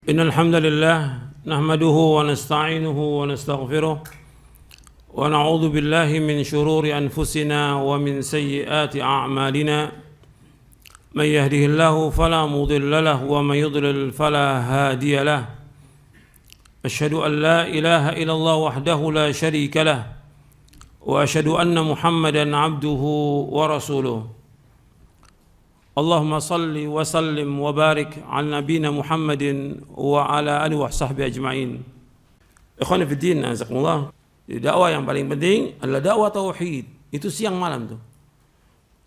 إن الحمد لله نحمده ونستعينه ونستغفره ونعوذ بالله من شرور أنفسنا ومن سيئات أعمالنا من يهده الله فلا مضل له ومن يضلل فلا هادي له أشهد أن لا إله إلا الله وحده لا شريك له وأشهد أن محمدا عبده ورسوله اللهم صل وسلم وبارك على نبينا محمد وعلى آله وصحبه أجمعين. Ikhwan fillah, azakumullah. Dakwah yang paling penting adalah dakwah tauhid. Itu siang malam tuh.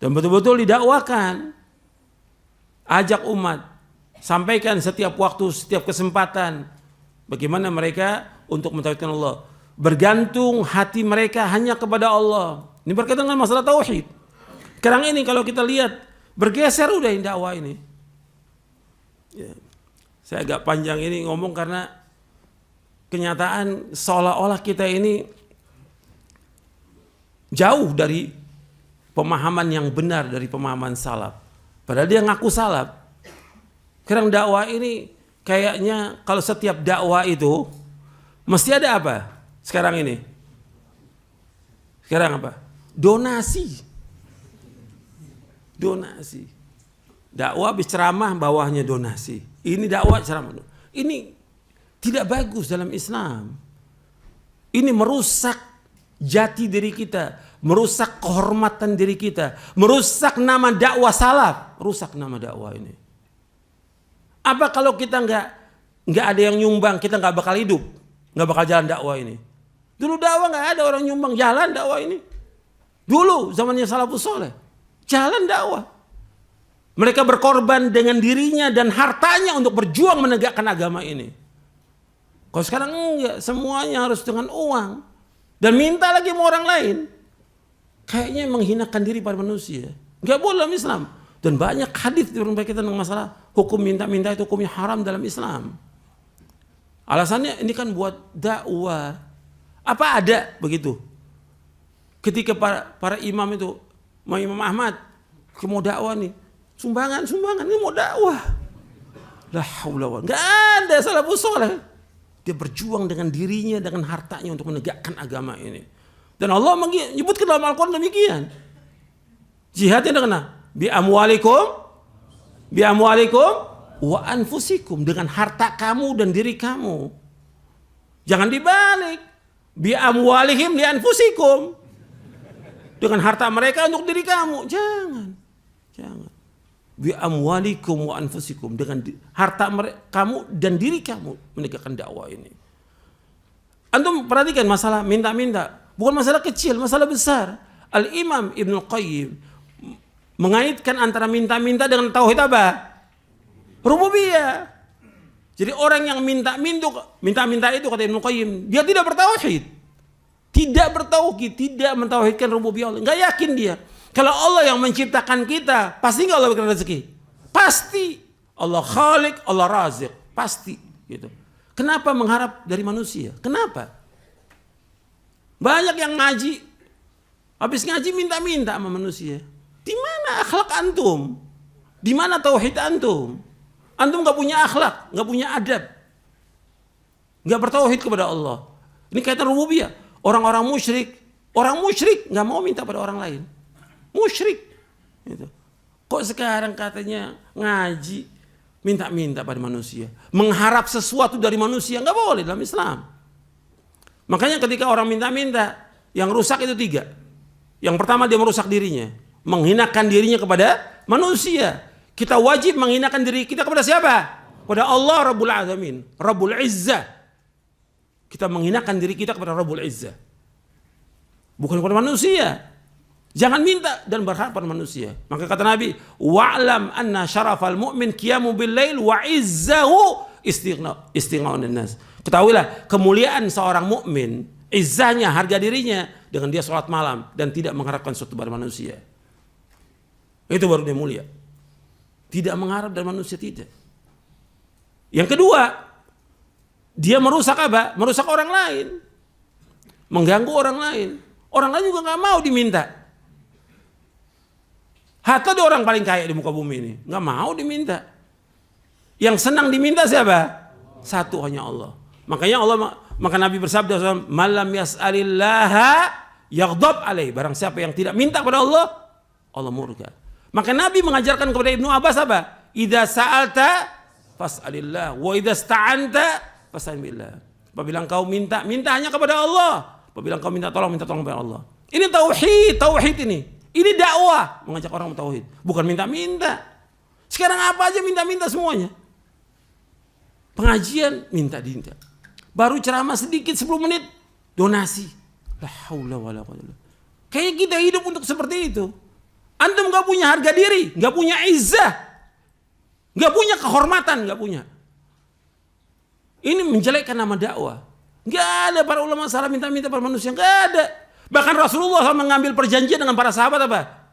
Dan betul-betul didakwakan. Ajak umat, sampaikan setiap waktu, setiap kesempatan bagaimana mereka untuk mentauhidkan Allah. Bergantung hati mereka hanya kepada Allah. Ini berkaitan dengan masalah tauhid. Sekarang ini kalau kita lihat bergeser udah dakwah ini. Ya. Saya agak panjang ini ngomong karena kenyataan seolah-olah kita ini jauh dari pemahaman yang benar dari pemahaman salaf. Padahal dia ngaku salaf. Sekarang dakwah ini kayaknya kalau setiap dakwah itu mesti ada apa? Sekarang ini. Sekarang apa? Donasi. Donasi. Dakwah berceramah bawahnya donasi. Ini dakwah ceramah. Ini tidak bagus dalam Islam. Ini merusak jati diri kita, merusak kehormatan diri kita, merusak nama dakwah salaf, rusak nama dakwah ini. Apa kalau kita nggak ada yang nyumbang, kita nggak bakal hidup, nggak bakal jalan dakwah ini. Dulu dakwah nggak ada orang nyumbang, jalan dakwah ini. Dulu zamannya salafus soleh. Jalan dakwah. Mereka berkorban dengan dirinya dan hartanya untuk berjuang menegakkan agama ini. Kalau sekarang enggak, semuanya harus dengan uang. Dan minta lagi sama orang lain. Kayaknya menghinakan diri pada manusia. Enggak boleh dalam Islam. Dan banyak hadis berkaitan dengan masalah hukum minta-minta itu hukumnya haram dalam Islam. Alasannya ini kan buat dakwah. Apa ada begitu? Ketika para imam itu, Imam Ahmad mau dakwah nih, sumbangan ini mau dakwah. La haula wala, enggak ada salafus saleh. Dia berjuang dengan dirinya, dengan hartanya untuk menegakkan agama ini. Dan Allah menyebutkan dalam Al-Quran demikian. Jihadnya dengan bi amwalikum wa anfusikum, dengan harta kamu dan diri kamu. Jangan dibalik. Bi amwalihim li anfusikum. Dengan harta mereka untuk diri kamu. Jangan. Bi amwalikum wa anfusikum, dengan harta kamu dan diri kamu menegakkan dakwah ini. Antum perhatikan masalah minta-minta, bukan masalah kecil, masalah besar. Al-Imam Ibnu Qayyim mengaitkan antara minta-minta dengan tauhid apa? Rububiyah. Jadi orang yang minta-minta itu kata Ibnu Qayyim, dia tidak bertauhid. Tidak bertauhid, tidak mentauhidkan rububiyah Allah. Enggak yakin dia. Kalau Allah yang menciptakan kita, pasti enggak Allah berikan rezeki? Pasti. Allah Khalik, Allah Razik, pasti gitu. Kenapa mengharap dari manusia? Kenapa? Banyak yang ngaji, habis ngaji minta-minta sama manusia. Di mana akhlak antum? Di mana tauhid antum? Antum enggak punya akhlak, enggak punya adab. Enggak bertauhid kepada Allah. Ini kaitan rububiyah. Orang musyrik nggak mau minta pada orang lain, musyrik. Gitu. Kok sekarang katanya ngaji minta-minta pada manusia, mengharap sesuatu dari manusia nggak boleh dalam Islam. Makanya ketika orang minta-minta, yang rusak itu 3. Yang pertama dia merusak dirinya, menghinakan dirinya kepada manusia. Kita wajib menghinakan diri kita kepada siapa? Kepada Allah Rabbul Alamin, Rabbul Izzah. Kita menghinakan diri kita kepada Rabbul Izzah. Bukan kepada manusia. Jangan minta dan berharap pada manusia. Maka kata Nabi, wa'lam anna syarafal mu'min qiyamu bil lail wa izzahu istighna'un nas. Ketahuilah kemuliaan seorang mukmin, izzahnya, harga dirinya dengan dia salat malam dan tidak mengharapkan sesuatu dari manusia. Itu baru dia mulia. Tidak mengharap dari manusia, tidak. Yang kedua, dia merusak apa? Merusak orang lain. Mengganggu orang lain. Orang lain juga gak mau diminta. Hatta dia orang paling kaya di muka bumi ini, gak mau diminta. Yang senang diminta siapa? Satu hanya Allah. Makanya maka Nabi bersabda, "Malam yas'alillaha yaghdab alaih." Barang siapa yang tidak minta kepada Allah, Allah murka. Maka Nabi mengajarkan kepada Ibnu Abbas apa? Idza sa'alta fas'alillah wa idza sta'anta fasta'in billah. Apabila engkau minta, minta hanya kepada Allah. Apabila engkau minta tolong kepada Allah. Ini tauhid ini. Ini dakwah, mengajak orang tauhid, bukan minta-minta. Sekarang apa aja minta-minta semuanya. Pengajian minta-minta. Baru ceramah sedikit 10 menit donasi. La haula wala quwwata illa billah. Kayak kita hidup untuk seperti itu. Antum enggak punya harga diri, enggak punya izzah. Enggak punya kehormatan, enggak punya. Ini menjelekkan nama dakwah. Enggak ada para ulama salah minta-minta pada manusia, enggak ada. Bahkan Rasulullah SAW mengambil perjanjian dengan para sahabat apa?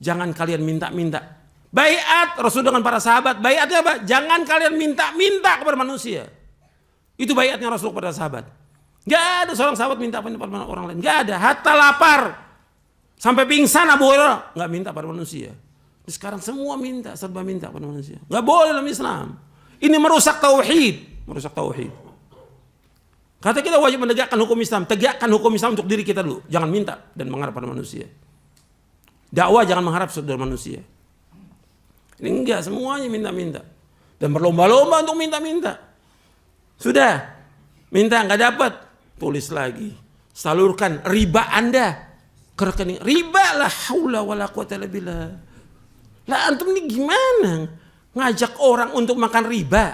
Jangan kalian minta-minta. Baiat Rasul dengan para sahabat. Baiatnya apa? Jangan kalian minta-minta kepada manusia. Itu baiatnya Rasul kepada sahabat. Gak ada seorang sahabat minta pada orang lain. Gak ada. Hatta lapar. Sampai pingsan Abu Hurairah. Gak minta pada manusia. Sekarang semua minta. Serba minta pada manusia. Gak boleh dalam Islam. Ini merusak tauhid. Merusak tauhid. Kata kita wajib menegakkan hukum Islam. Tegakkan hukum Islam untuk diri kita dulu. Jangan minta dan mengharap pada manusia. Dakwah jangan mengharap dari manusia. Ini enggak, semuanya minta-minta. Dan berlomba-lomba untuk minta-minta. Sudah, minta enggak dapat, tulis lagi. Salurkan riba Anda ke rekening. Riba, la haula wala quwwata illa billah. Lah antum ini gimana? Ngajak orang untuk makan riba.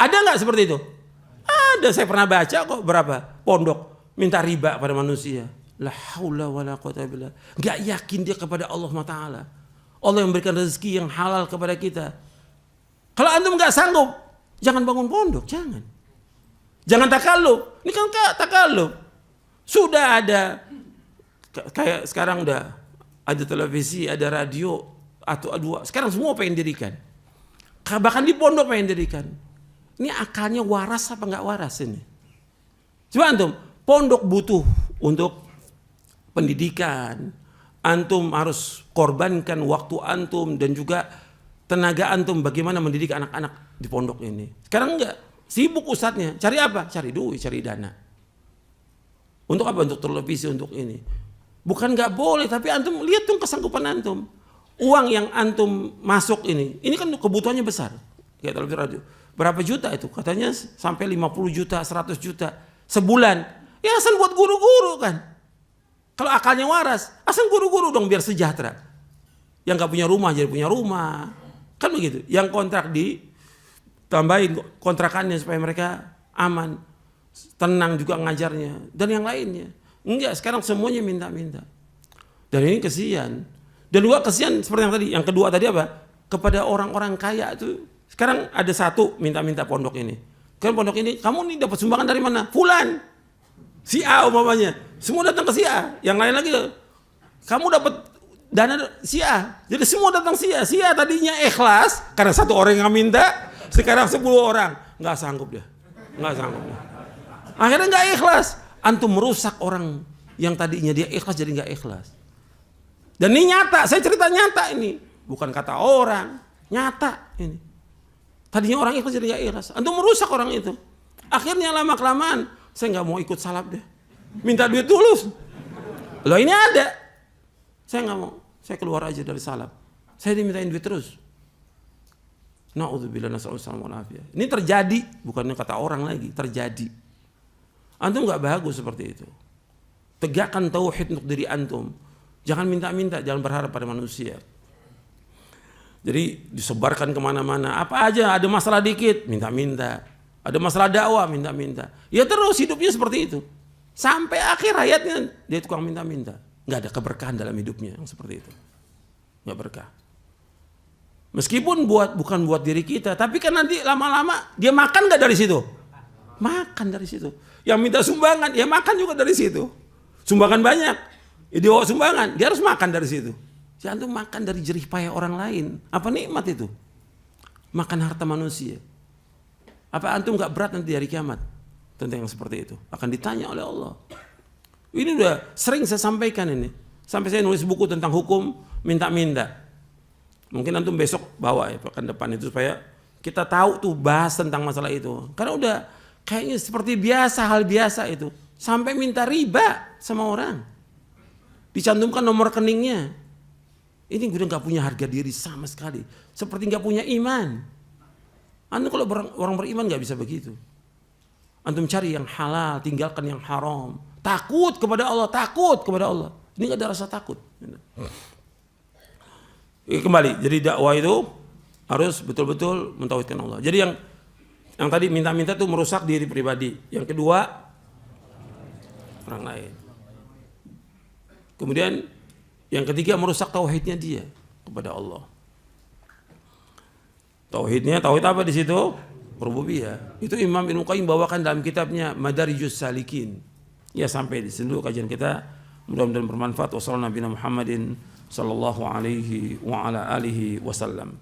Ada enggak seperti itu? Ada, saya pernah baca kok berapa pondok minta riba pada manusia. La haula wala quwwata illa billah. Enggak yakin dia kepada Allah Taala. Allah yang memberikan rezeki yang halal kepada kita. Kalau antum nggak sanggup, jangan bangun pondok, jangan. Jangan takalluf. Ini kan takalluf. Sudah ada kayak sekarang udah ada televisi, ada radio atau dua. Sekarang semua pengen dirikan. Bahkan di pondok pengen dirikan. Ini akalnya waras apa nggak waras ini? Coba antum, pondok butuh untuk pendidikan. Antum harus korbankan waktu antum dan juga tenaga antum bagaimana mendidik anak-anak di pondok ini. Sekarang enggak, sibuk ustadznya. Cari apa? Cari duit, cari dana. Untuk apa? Untuk televisi, untuk ini. Bukan enggak boleh, tapi antum lihat tuh kesanggupan antum. Uang yang antum masuk ini kan kebutuhannya besar. Kayak televisi radio. Berapa juta itu? Katanya sampai 50 juta, 100 juta sebulan. Ya asal buat guru-guru kan. Kalau akalnya waras, asal guru-guru dong biar sejahtera. Yang gak punya rumah jadi punya rumah. Kan begitu. Yang kontrak ditambahin kontrakannya supaya mereka aman. Tenang juga ngajarnya. Dan yang lainnya. Enggak, sekarang semuanya minta-minta. Dan ini kesian. Dan juga kesian seperti yang tadi. Yang kedua tadi apa? Kepada orang-orang kaya itu. Sekarang ada satu minta-minta pondok ini. Kan pondok ini, kamu nih dapat sumbangan dari mana? Fulan. Si A umpamanya. Semua datang ke si A. Yang lain lagi, kamu dapat dana si A. Jadi semua datang si A. Si A tadinya ikhlas karena satu orang yang minta, sekarang 10 orang. Nggak sanggup dia. Nggak sanggup dia. Akhirnya nggak ikhlas. Antum merusak orang yang tadinya dia ikhlas jadi nggak ikhlas. Dan ini nyata. Saya cerita nyata ini. Bukan kata orang. Nyata ini. Tadinya orang ikhlas jadi nggak ikhlas. Antum merusak orang itu. Akhirnya lama-kelamaan saya nggak mau ikut salap deh. Minta duit tulus. Loh ini ada. Saya nggak mau. Saya keluar aja dari salap. Saya dimintain duit terus. Na'udzubillah nas'alullah wal-afiyah. Ini terjadi. Bukannya kata orang lagi. Terjadi. Antum nggak bagus seperti itu. Tegakkan tauhid untuk diri antum. Jangan minta-minta. Jangan berharap pada manusia. Jadi disebarkan kemana-mana. Apa aja ada masalah dikit. Minta-minta. Ada masalah dakwah, minta-minta. Ya terus hidupnya seperti itu. Sampai akhir hayatnya dia tukang minta-minta. Nggak ada keberkahan dalam hidupnya yang seperti itu. Nggak berkah. Meskipun bukan buat diri kita, tapi kan nanti lama-lama dia makan nggak dari situ? Makan dari situ. Yang minta sumbangan, ya makan juga dari situ. Sumbangan banyak, ya dia bawa sumbangan, dia harus makan dari situ. Si antum makan dari jerih payah orang lain. Apa nikmat itu? Makan harta manusia. Apa antum nggak berat nanti hari kiamat tentang yang seperti itu? Akan ditanya oleh Allah. Ini udah sering saya sampaikan ini. Sampai saya nulis buku tentang hukum minta-minta. Mungkin antum besok bawa ya pekan depan itu supaya kita tahu tuh bahas tentang masalah itu. Karena udah kayaknya seperti biasa, hal biasa itu. Sampai minta riba sama orang. Dicantumkan nomor rekeningnya. Ini udah gak punya harga diri sama sekali. Seperti gak punya iman. Antum kalau orang beriman gak bisa begitu. Antum cari yang halal, tinggalkan yang haram. Takut kepada Allah, takut kepada Allah. Ini gak ada rasa takut. Kembali, jadi dakwah itu harus betul-betul mentauhidkan Allah. Jadi yang tadi minta-minta itu merusak diri pribadi. Yang kedua, orang lain. Kemudian yang ketiga merusak tauhidnya dia kepada Allah. Tauhidnya, tauhid apa di situ? Rububiyah. Itu Imam Ibnu Qayyim bawakan dalam kitabnya Madarijus Salikin. Ya, sampai di sini dulu kajian kita. Mudah-mudahan bermanfaat. Wassallallahu Nabi Muhammadin sallallahu alaihi wa ala alihi wasallam.